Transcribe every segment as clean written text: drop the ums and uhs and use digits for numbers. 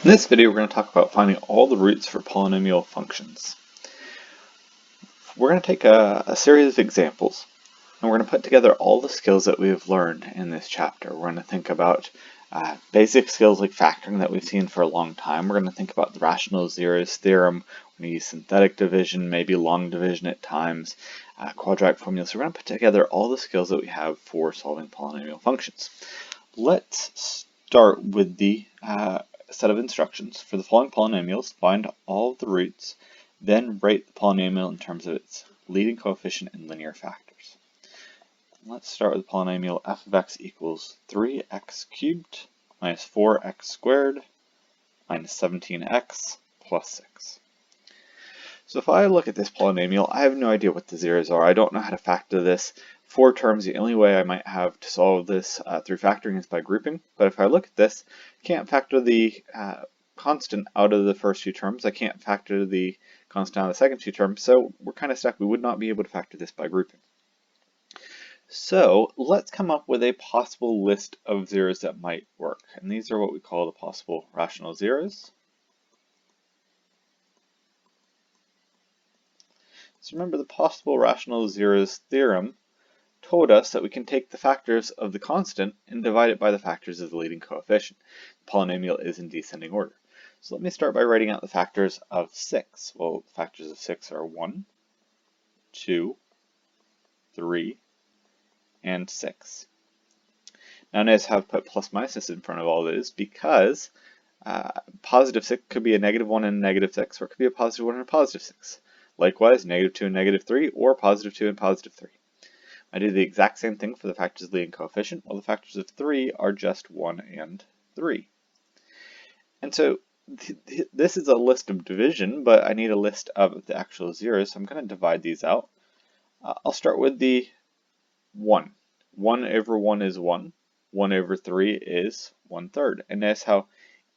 In this video, we're going to talk about finding all the roots for polynomial functions. We're going to take a series of examples, and we're going to put together all the skills that we've learned in this chapter. We're going to think about basic skills like factoring that we've seen for a long time. We're going to think about the rational zeros theorem. We're going to use synthetic division, maybe long division at times, quadratic formula. So we're going to put together all the skills that we have for solving polynomial functions. Let's start with the set of instructions. For the following polynomials, find all of the roots, then rate the polynomial in terms of its leading coefficient and linear factors. Let's start with the polynomial f of x equals 3x cubed minus 4x squared minus 17x plus 6. So if I look at this polynomial, I have no idea what the zeros are. I don't know how to factor this. 4 terms, the only way I might have to solve this through factoring is by grouping. But if I look at this, I can't factor the constant out of the first few terms. I can't factor the constant out of the second few terms. So we're kind of stuck. We would not be able to factor this by grouping. So let's come up with a possible list of zeros that might work. And these are what we call the possible rational zeros. So remember, the possible rational zeros theorem told us that we can take the factors of the constant and divide it by the factors of the leading coefficient. The polynomial is in descending order. So let me start by writing out the factors of 6. Well, the factors of 6 are 1, 2, 3, and 6. Now notice how I've put plus minuses in front of all those because positive 6 could be a negative 1 and a negative 6, or it could be a positive 1 and a positive 6. Likewise, negative 2 and negative 3, or positive 2 and positive 3. I do the exact same thing for the factors of the leading coefficient. Well, the factors of 3 are just 1 and 3. And so this is a list of division, but I need a list of the actual zeros, so I'm going to divide these out. I'll start with the 1. 1 over 1 is 1. 1 over 3 is 1/3. And notice how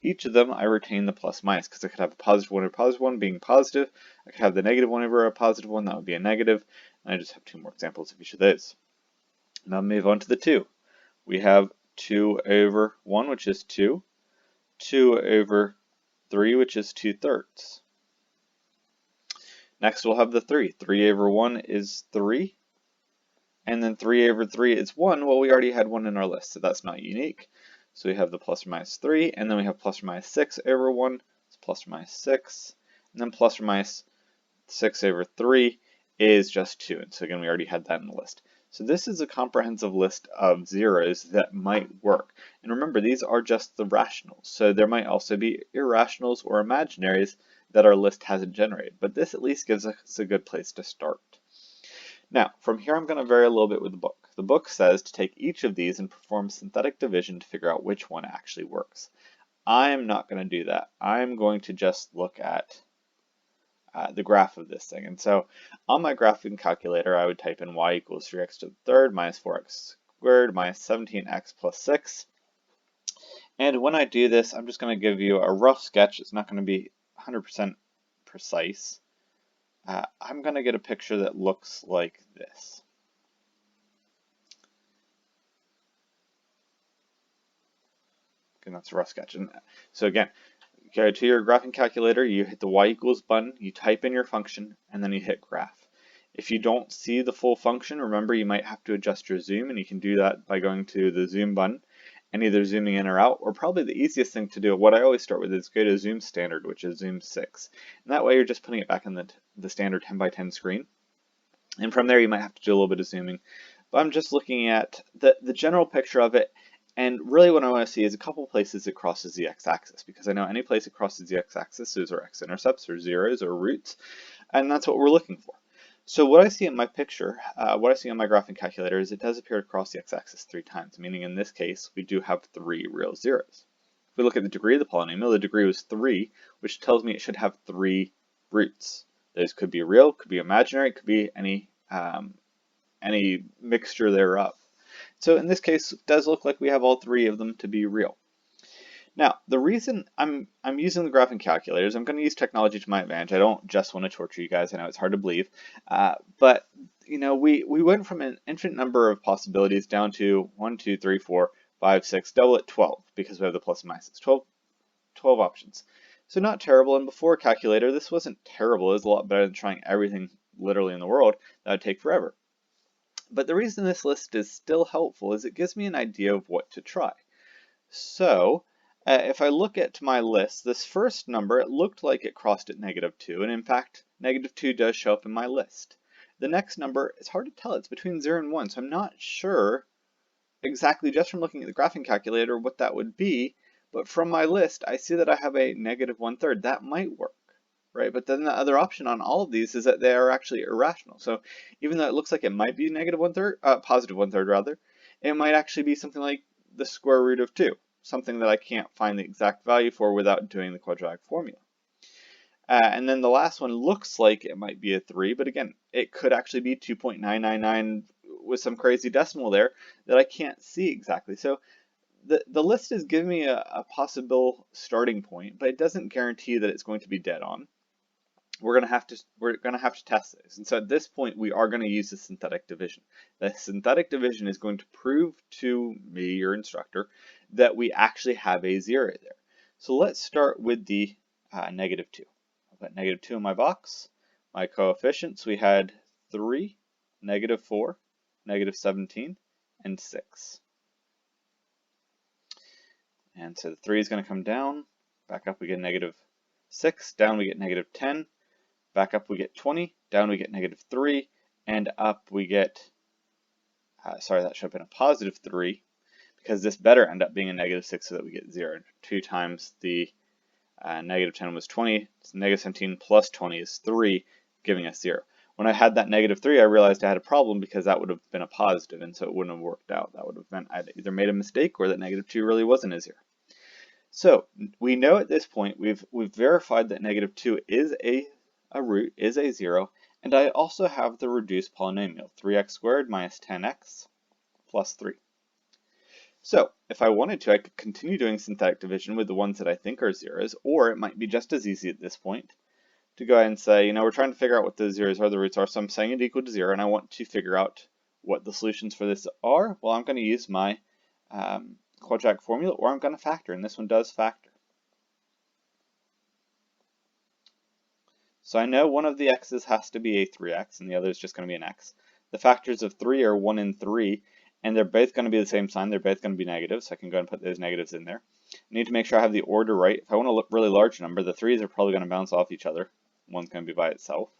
each of them I retain the plus minus, because I could have a positive 1 over positive 1 being positive. I could have the negative 1 over a positive 1, that would be a negative. And I just have 2 more examples of each of those. Now move on to the 2. We have 2 over 1, which is 2. 2 over 3, which is 2/3. Next we'll have the 3. 3 over 1 is 3. And then 3 over 3 is 1. Well, we already had 1 in our list, so that's not unique. So we have the plus or minus 3, and then we have plus or minus 6 over 1. It's plus or minus 6. And then plus or minus 6 over 3 is just 2. And so again, we already had that in the list. So this is a comprehensive list of zeros that might work. And remember, these are just the rationals. So there might also be irrationals or imaginaries that our list hasn't generated. But this at least gives us a good place to start. Now, from here I'm going to vary a little bit with the book. The book says to take each of these and perform synthetic division to figure out which one actually works. I'm not going to do that. I'm going to just look at the graph of this thing. And so on my graphing calculator, I would type in y equals 3x to the third minus 4x squared minus 17x plus 6. And when I do this, I'm just going to give you a rough sketch. It's not going to be 100% precise. I'm going to get a picture that looks like this. And that's a rough sketch. And so again, go to your graphing calculator, you hit the y equals button, you type in your function, and then you hit graph. If you don't see the full function, remember you might have to adjust your zoom, and you can do that by going to the zoom button and either zooming in or out, or probably the easiest thing to do, what I always start with, is go to zoom standard, which is zoom 6. And that way you're just putting it back in the standard 10x10 screen. And from there you might have to do a little bit of zooming. But I'm just looking at the general picture of it. And really what I want to see is a couple places it crosses the x-axis, because I know any place it crosses the x-axis, those are x-intercepts or zeros or roots, and that's what we're looking for. So what I see in my picture, what I see on my graphing calculator is it does appear to cross the x-axis 3 times, meaning in this case we do have 3 real zeros. If we look at the degree of the polynomial, the degree was 3, which tells me it should have 3 roots. Those could be real, could be imaginary, could be any mixture thereof. So in this case, it does look like we have all 3 of them to be real. Now, the reason I'm using the graphing calculators, I'm going to use technology to my advantage. I don't just want to torture you guys. I know it's hard to believe, but you know, we went from an infinite number of possibilities down to 1, 2, 3, 4, 5, 6, double it 12, because we have the plus and minuses. 12 12 options. So not terrible, and before calculator, this wasn't terrible. It was a lot better than trying everything literally in the world. That would take forever. But the reason this list is still helpful is it gives me an idea of what to try. So if I look at my list, this first number, it looked like it crossed at -2, and in fact, -2 does show up in my list. The next number, it's hard to tell, it's between 0 and 1, so I'm not sure exactly just from looking at the graphing calculator what that would be, but from my list, I see that I have a -1/3. That might work, right? But then the other option on all of these is that they are actually irrational. So even though it looks like it might be -1/3, positive 1/3 rather, it might actually be something like the square root of 2, something that I can't find the exact value for without doing the quadratic formula. And then the last one looks like it might be a 3, but again, it could actually be 2.999 with some crazy decimal there that I can't see exactly. So the list is giving me a possible starting point, but it doesn't guarantee that it's going to be dead on. We're gonna have to test this. And so at this point, we are going to use the synthetic division. The synthetic division is going to prove to me, your instructor, that we actually have a 0 there. So let's start with the -2. I've got -2 in my box. My coefficients, we had 3, -4, -17, and 6. And so the 3 is going to come down. Back up, we get -6. Down, we get -10. Back up, we get 20. Down, we get -3. And up, we get, sorry, that should have been a positive 3, because this better end up being a -6 so that we get 0. 2 times the -10 was 20. So -17 plus 20 is 3, giving us 0. When I had that -3, I realized I had a problem because that would have been a positive, and so it wouldn't have worked out. That would have meant I'd either made a mistake or that -2 really wasn't a 0. So we know at this point we've verified that -2 is a root, is a 0, and I also have the reduced polynomial, 3x squared minus 10x plus 3. So if I wanted to, I could continue doing synthetic division with the ones that I think are zeros, or it might be just as easy at this point to go ahead and say, you know, we're trying to figure out what those zeros are, the roots are, so I'm saying it equal to 0, and I want to figure out what the solutions for this are. Well, I'm going to use my quadratic formula, or I'm going to factor, and this one does factor. So I know one of the x's has to be a 3x, and the other is just going to be an x. The factors of 3 are 1 and 3, and they're both going to be the same sign. They're both going to be negative, so I can go ahead and put those negatives in there. I need to make sure I have the order right. If I want a really large number, the 3's are probably going to bounce off each other. One's going to be by itself.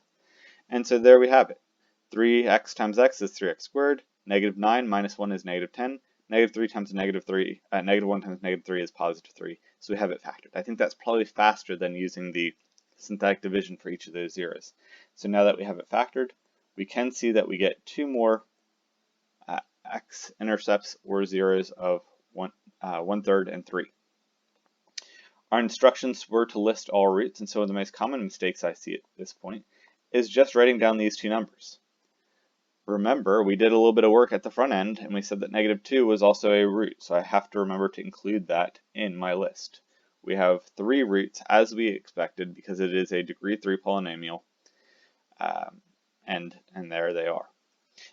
And so there we have it. 3x times x is 3x squared. -9 minus 1 is -10. -3 times -3, -1 times -3 is positive 3. So we have it factored. I think that's probably faster than using the synthetic division for each of those zeros. So now that we have it factored, we can see that we get 2 more x-intercepts or zeros of 1/3 and 3. Our instructions were to list all roots, and so one of the most common mistakes I see at this point is just writing down these two numbers. Remember, we did a little bit of work at the front end, and we said that -2 was also a root, so I have to remember to include that in my list. We have 3 roots as we expected because it is a degree 3 polynomial, and there they are.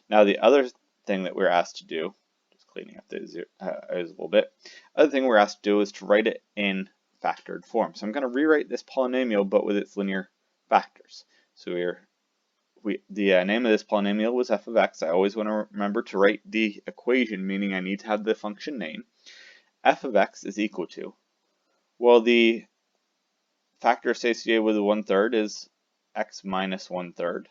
Now the other thing that we're asked to do, just cleaning up those a little bit, other thing we're asked to do is to write it in factored form. So I'm going to rewrite this polynomial but with its linear factors. So the name of this polynomial was f of x. I always want to remember to write the equation, meaning I need to have the function name. F of x is equal to, well, the factor associated with the 1/3 is x minus 1/3.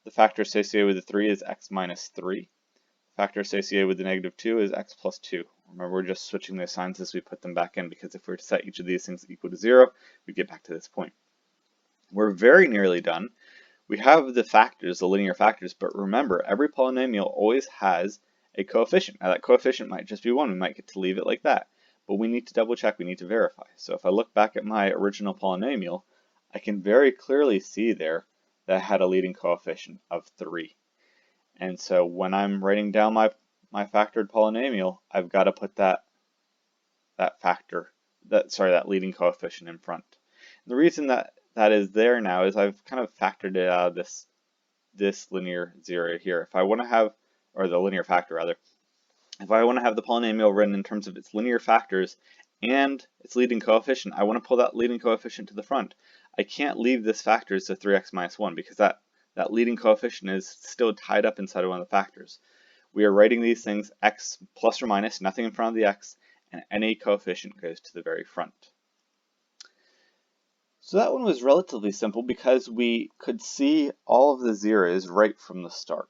The factor associated with the 3 is x minus 3. The factor associated with the -2 is x plus 2. Remember, we're just switching those signs as we put them back in, because if we were to set each of these things equal to 0, we get back to this point. We're very nearly done. We have the factors, the linear factors, but remember, every polynomial always has a coefficient. Now that coefficient might just be 1, we might get to leave it like that, but we need to double check, we need to verify. So if I look back at my original polynomial, I can very clearly see there that had a leading coefficient of 3. And so when I'm writing down my factored polynomial, I've got to put that leading coefficient in front. And the reason that is there now is I've kind of factored it out of this linear 0 here. If I want to have, or the linear factor rather, if I want to have the polynomial written in terms of its linear factors and its leading coefficient. I want to pull that leading coefficient to the front. I can't leave this factor as the 3x minus 1 because that leading coefficient is still tied up inside of one of the factors. We are writing these things x plus or minus, nothing in front of the x, and any coefficient goes to the very front. So that one was relatively simple because we could see all of the zeros right from the start.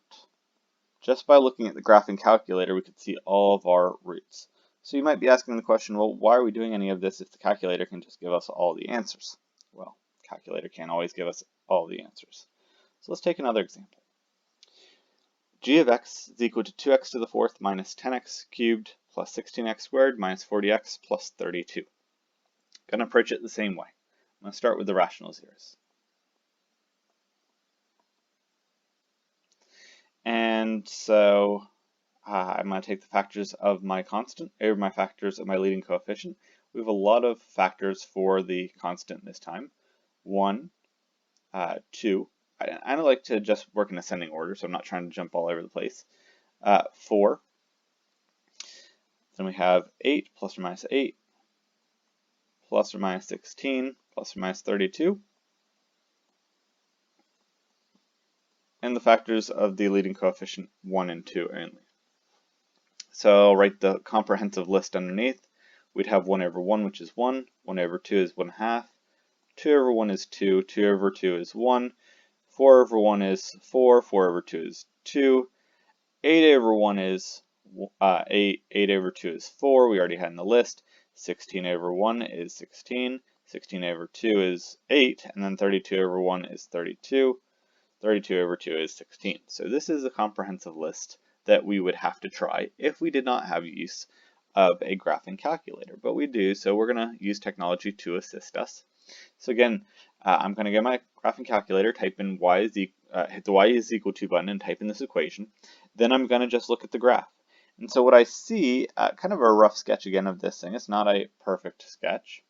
Just by looking at the graphing calculator, we could see all of our roots. So you might be asking the question, well, why are we doing any of this if the calculator can just give us all the answers? Well, the calculator can't always give us all the answers. So let's take another example. G of x is equal to 2x to the fourth minus 10x cubed plus 16x squared minus 40x plus 32. I'm going to approach it the same way. I'm going to start with the rational zeros. And so I'm going to take the factors of my constant over my factors of my leading coefficient. We have a lot of factors for the constant this time. 1, 2. I like to just work in ascending order, so I'm not trying to jump all over the place. 4. Then we have 8 plus or minus 8 plus or minus 16 plus or minus 32. And the factors of the leading coefficient 1 and 2 only. So I'll write the comprehensive list underneath. We'd have 1 over 1, which is 1. 1 over 2 is 1/2. 2 over 1 is 2. 2 over 2 is 1. 4 over 1 is 4. 4 over 2 is 2. 8 over 1 is 8. 8 over 2 is 4. We already had in the list. 16 over 1 is 16. 16 over 2 is 8. And then 32 over 1 is 32. 32 over 2 is 16. So this is a comprehensive list that we would have to try if we did not have use of a graphing calculator, but we do, so we're going to use technology to assist us. So again, I'm going to get my graphing calculator, type in hit the y is equal to button and type in this equation. Then I'm going to just look at the graph. And so what I see, kind of a rough sketch again of this thing, it's not a perfect sketch.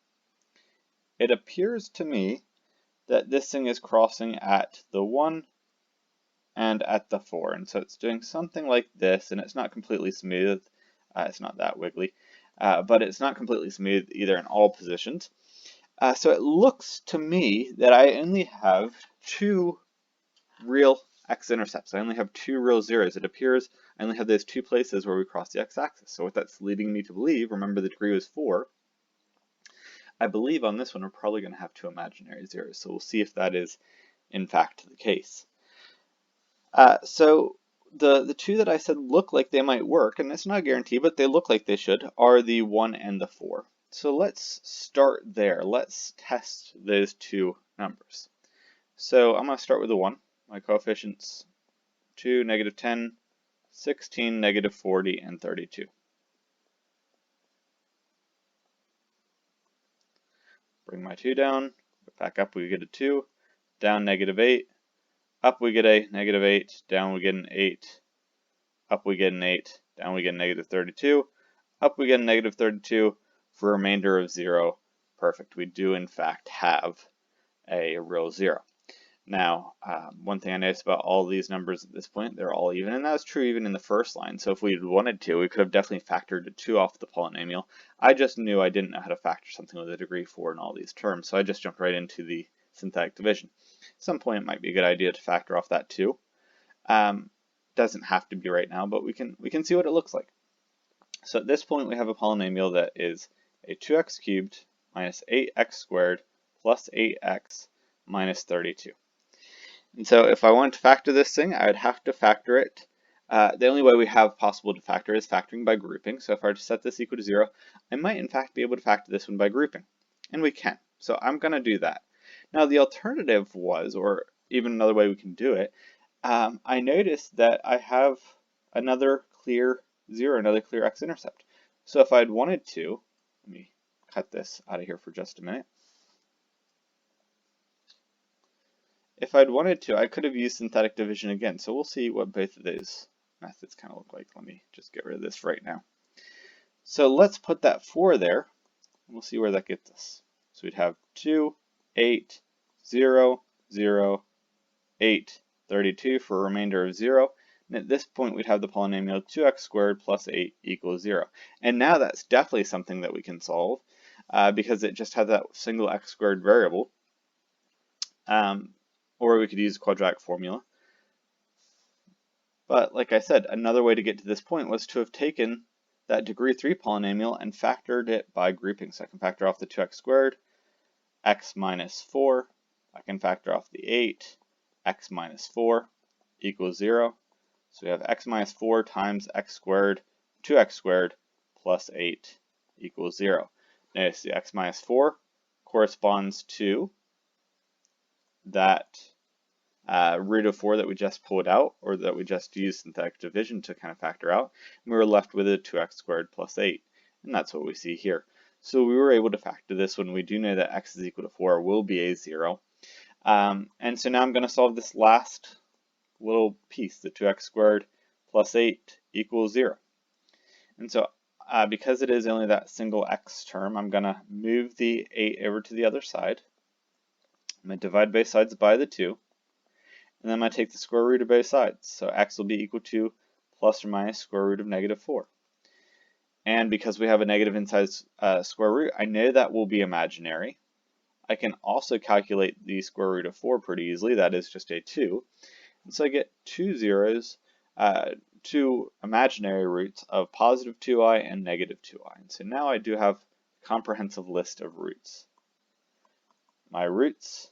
It appears to me that this thing is crossing at the 1 and at the 4, and so it's doing something like this, and it's not completely smooth. It's not that wiggly, but it's not completely smooth either in all positions. So it looks to me that I only have 2 real x-intercepts. I only have 2 real zeros. It appears I only have those 2 places where we cross the x-axis. So what that's leading me to believe, remember the degree was 4, I believe on this one we're probably going to have 2 imaginary zeros. So we'll see if that is in fact the case. So the 2 that I said look like they might work, and it's not a guarantee, but they look like they should, are the 1 and the 4. So let's start there. Let's test those 2 numbers. So I'm going to start with the 1. My coefficients 2, -10, 16, -40, and 32. Bring my 2 down, back up we get a 2, down -8, up we get a -8, down we get an 8, up we get an 8, down we get a -32, up we get a -32 for a remainder of 0. Perfect, we do in fact have a real 0. Now, one thing I noticed about all these numbers at this point, they're all even, and that was true even in the first line. So if we wanted to, we could have definitely factored a 2 off the polynomial. I just knew I didn't know how to factor something with a degree 4 in all these terms, so I just jumped right into the synthetic division. At some point, it might be a good idea to factor off that 2. Doesn't have to be right now, but we can see what it looks like. So at this point, we have a polynomial that is a 2x cubed minus 8x squared plus 8x minus 32. And so if I wanted to factor this thing, I would have to factor it. The only way we have possible to factor is factoring by grouping. So if I were to set this equal to 0, I might in fact be able to factor this one by grouping. And we can. So I'm going to do that. Now the alternative was, or even another way we can do it, I noticed that I have another clear 0, another clear x-intercept. So if I'd wanted to, let me cut this out of here for just a minute. If I'd wanted to, I could have used synthetic division again. So we'll see what both of those methods kind of look like. Let me just get rid of this right now. So let's put that 4 there, and we'll see where that gets us. So we'd have 2, 8, 0, 0, 8, 32 for a remainder of 0. And at this point, we'd have the polynomial 2x squared plus 8 equals 0. And now that's definitely something that we can solve because it just has that single x squared variable. Or we could use quadratic formula. But like I said, another way to get to this point was to have taken that degree 3 polynomial and factored it by grouping. So I can factor off the 2x squared, x minus 4. I can factor off the 8, x minus 4 equals 0. So we have x minus 4 times x squared, 2x squared, plus 8 equals 0. Notice the x minus 4 corresponds to that root of 4 that we just pulled out, or that we just used synthetic division to kind of factor out. And we were left with a 2x squared plus 8. And that's what we see here. So we were able to factor this when we do know that x is equal to 4 will be a 0. And so now I'm going to solve this last little piece, the 2x squared plus 8 equals 0. And so because it is only that single x term, I'm going to move the 8 over to the other side. I'm going to divide both sides by the 2. And then I'm going to take the square root of both sides. So x will be equal to plus or minus square root of negative 4. And because we have a negative inside square root, I know that will be imaginary. I can also calculate the square root of 4 pretty easily. That is just a 2. And so I get two zeros, two imaginary roots of positive 2i and negative 2i. And so now I do have a comprehensive list of roots. My roots,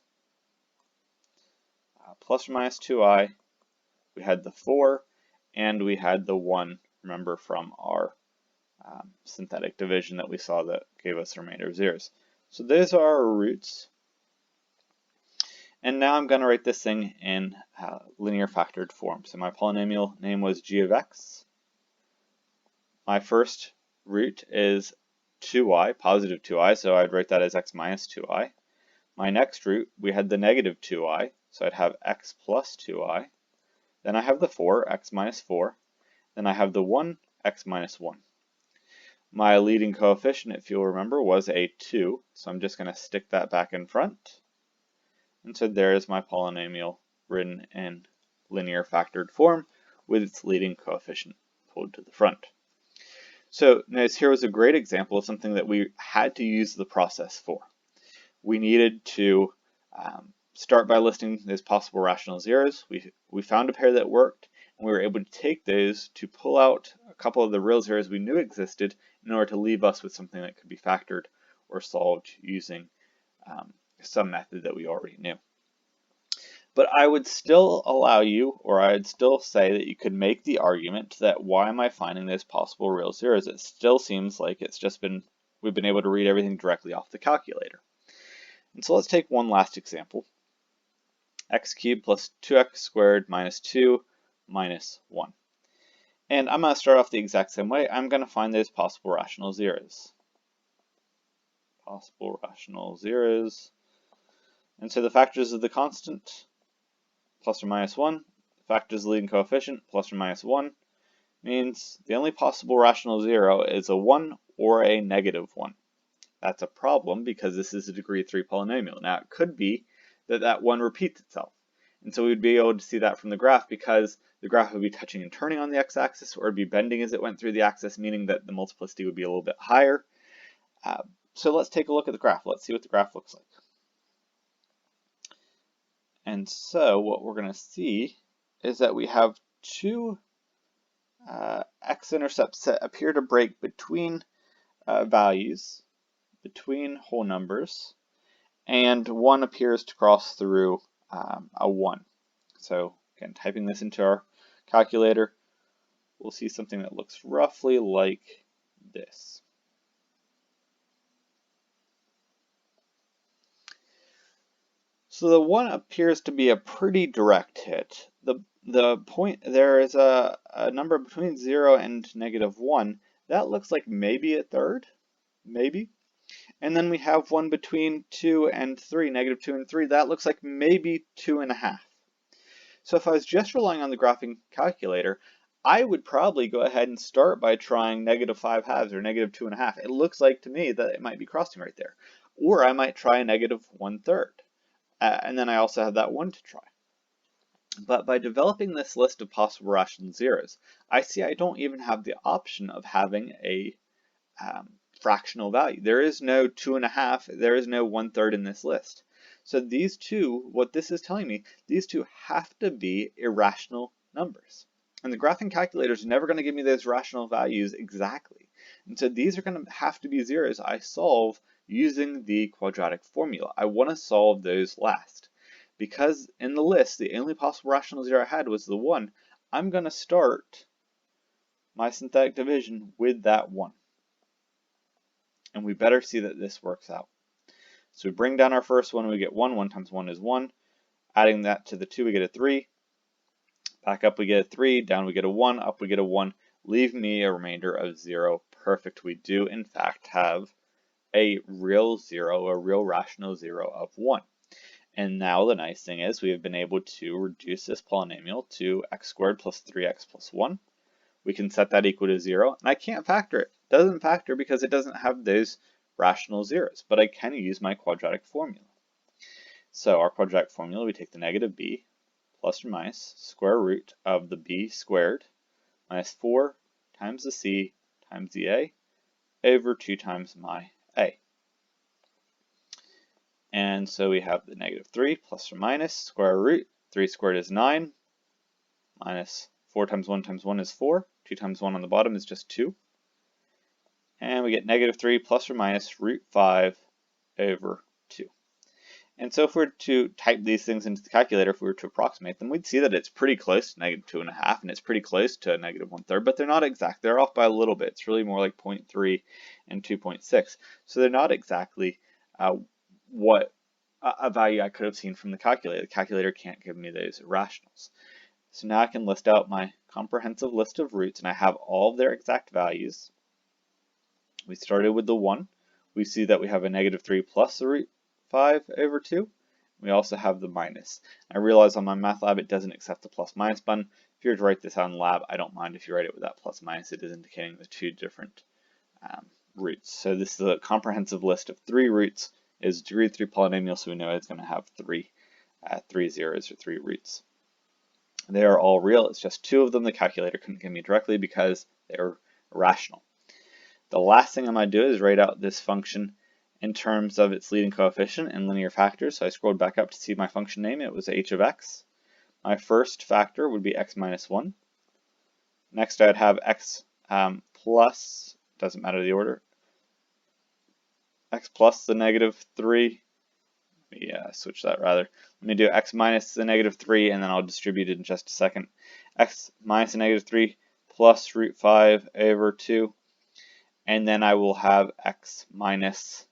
plus or minus 2i, we had the 4, and we had the 1, remember from our synthetic division that we saw that gave us the remainder of zeros. So those are our roots. And now I'm going to write this thing in linear factored form. So my polynomial name was g of x. My first root is 2i, positive 2i, so I'd write that as x minus 2i. My next root, we had the negative 2i, so I'd have x plus 2i. Then I have the 4, x minus 4. Then I have the 1, x minus 1. My leading coefficient, if you'll remember, was a 2, so I'm just going to stick that back in front. And so there is my polynomial written in linear factored form with its leading coefficient pulled to the front. So notice here was a great example of something that we had to use the process for. We needed to start by listing those possible rational zeros. We found a pair that worked, and we were able to take those to pull out a couple of the real zeros we knew existed in order to leave us with something that could be factored or solved using some method that we already knew. But I would still allow you, or I'd still say that you could make the argument that why am I finding those possible real zeros? It still seems like we've been able to read everything directly off the calculator. And so let's take one last example. X cubed plus 2x squared minus 2 minus 1. And I'm going to start off the exact same way. I'm going to find those possible rational zeros. Possible rational zeros. And so the factors of the constant, plus or minus 1, the factors of the leading coefficient, plus or minus 1, means the only possible rational zero is a 1 or a negative 1. That's a problem because this is a degree 3 polynomial. Now it could be that that 1 repeats itself. And so we would be able to see that from the graph because the graph would be touching and turning on the x-axis, or it'd be bending as it went through the axis, meaning that the multiplicity would be a little bit higher. So let's take a look at the graph. Let's see what the graph looks like. And so what we're going to see is that we have two x-intercepts that appear to break between values, between whole numbers, and one appears to cross through a 1. So again, typing this into our calculator, we'll see something that looks roughly like this. So the 1 appears to be a pretty direct hit. The point, there is a number between 0 and negative 1. That looks like maybe a third, maybe. And then we have one between 2 and 3, negative 2 and 3. That looks like maybe 2.5. So if I was just relying on the graphing calculator, I would probably go ahead and start by trying negative 5 halves or negative 2.5. It looks like to me that it might be crossing right there. Or I might try a negative 1/3. And then I also have that 1 to try. But by developing this list of possible rational zeros, I see I don't even have the option of having a fractional value. There is no 2.5, there is no 1/3 in this list. So these two, what this is telling me, these two have to be irrational numbers. And the graphing calculator is never going to give me those rational values exactly. And so these are going to have to be zeros I solve using the quadratic formula. I want to solve those last. Because in the list, the only possible rational zero I had was the 1, I'm going to start my synthetic division with that 1. And we better see that this works out. So we bring down our first one, we get 1. 1 times 1 is 1. Adding that to the 2, we get a 3. Back up, we get a 3. Down, we get a 1. Up, we get a 1. Leave me a remainder of 0. Perfect. We do, in fact, have a real zero, a real rational zero of 1. And now the nice thing is we have been able to reduce this polynomial to x squared plus 3x plus 1. We can set that equal to 0, and I can't factor it. It doesn't factor because it doesn't have those rational zeros, but I can use my quadratic formula. So our quadratic formula, we take the negative b plus or minus square root of the b squared minus 4 times the c times the a over 2 times my a. And so we have the negative 3 plus or minus square root. 3 squared is 9 minus 4 times 1 is 4. 2 times 1 on the bottom is just 2. And we get negative 3 plus or minus root 5 over 2. And so if we were to type these things into the calculator, if we were to approximate them, we'd see that it's pretty close to negative 2.5, and it's pretty close to negative 1/3, but they're not exact. They're off by a little bit. It's really more like 0.3 and 2.6. So they're not exactly what a value I could have seen from the calculator. The calculator can't give me those rationals. So now I can list out my comprehensive list of roots, and I have all of their exact values. We started with the 1. We see that we have a negative 3 plus the root 5 over 2. We also have the minus. I realize on my math lab it doesn't accept the plus minus button. If you were to write this out in lab, I don't mind if you write it with that plus minus. It is indicating the two different roots. So this is a comprehensive list of 3 roots. It's a degree 3 polynomial, so we know it's going to have 3 zeros or 3 roots. They are all real. It's just 2 of them the calculator couldn't give me directly because they're irrational. The last thing I'm going to do is write out this function in terms of its leading coefficient and linear factors. So I scrolled back up to see my function name. It was h of x. My first factor would be x minus 1. Next I'd have x plus, doesn't matter the order, x plus the negative 3. Switch that rather. Let me do x minus the negative 3, and then I'll distribute it in just a second. X minus the negative 3 plus root 5 over 2. And then I will have x minus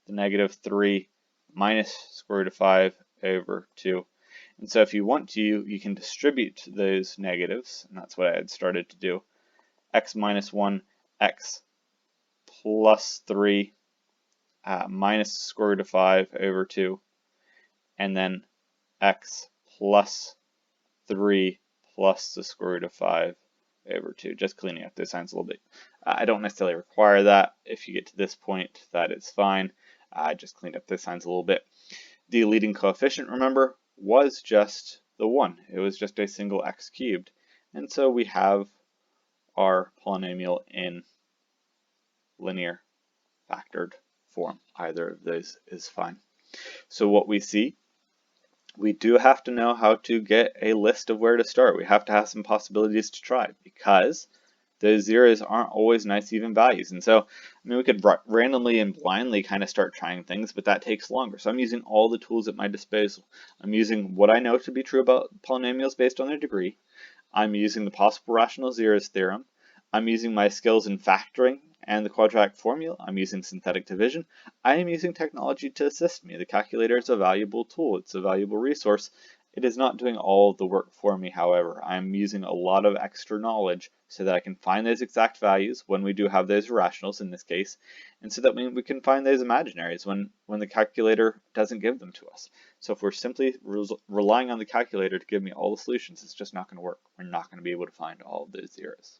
the negative 3 minus square root of 5 over 2. And so if you want to, you can distribute those negatives, and that's what I had started to do. X minus 1, x plus 3 minus square root of 5 over 2, and then x plus 3 plus the square root of 5 over 2, just cleaning up those signs a little bit. I don't necessarily require that. If you get to this point, that is fine. I just cleaned up those signs a little bit. The leading coefficient, remember, was just the 1. It was just a single x cubed. And so we have our polynomial in linear factored form. Either of those is fine. So what we see, we do have to know how to get a list of where to start. We have to have some possibilities to try because those zeros aren't always nice even values. And so, we could randomly and blindly kind of start trying things, but that takes longer. So I'm using all the tools at my disposal. I'm using what I know to be true about polynomials based on their degree. I'm using the possible rational zeros theorem. I'm using my skills in factoring and the quadratic formula. I'm using synthetic division. I am using technology to assist me. The calculator is a valuable tool. It's a valuable resource. It is not doing all of the work for me, however. I'm using a lot of extra knowledge so that I can find those exact values when we do have those irrationals in this case, and so that we can find those imaginaries when the calculator doesn't give them to us. So if we're simply relying on the calculator to give me all the solutions, it's just not going to work. We're not going to be able to find all of those zeros.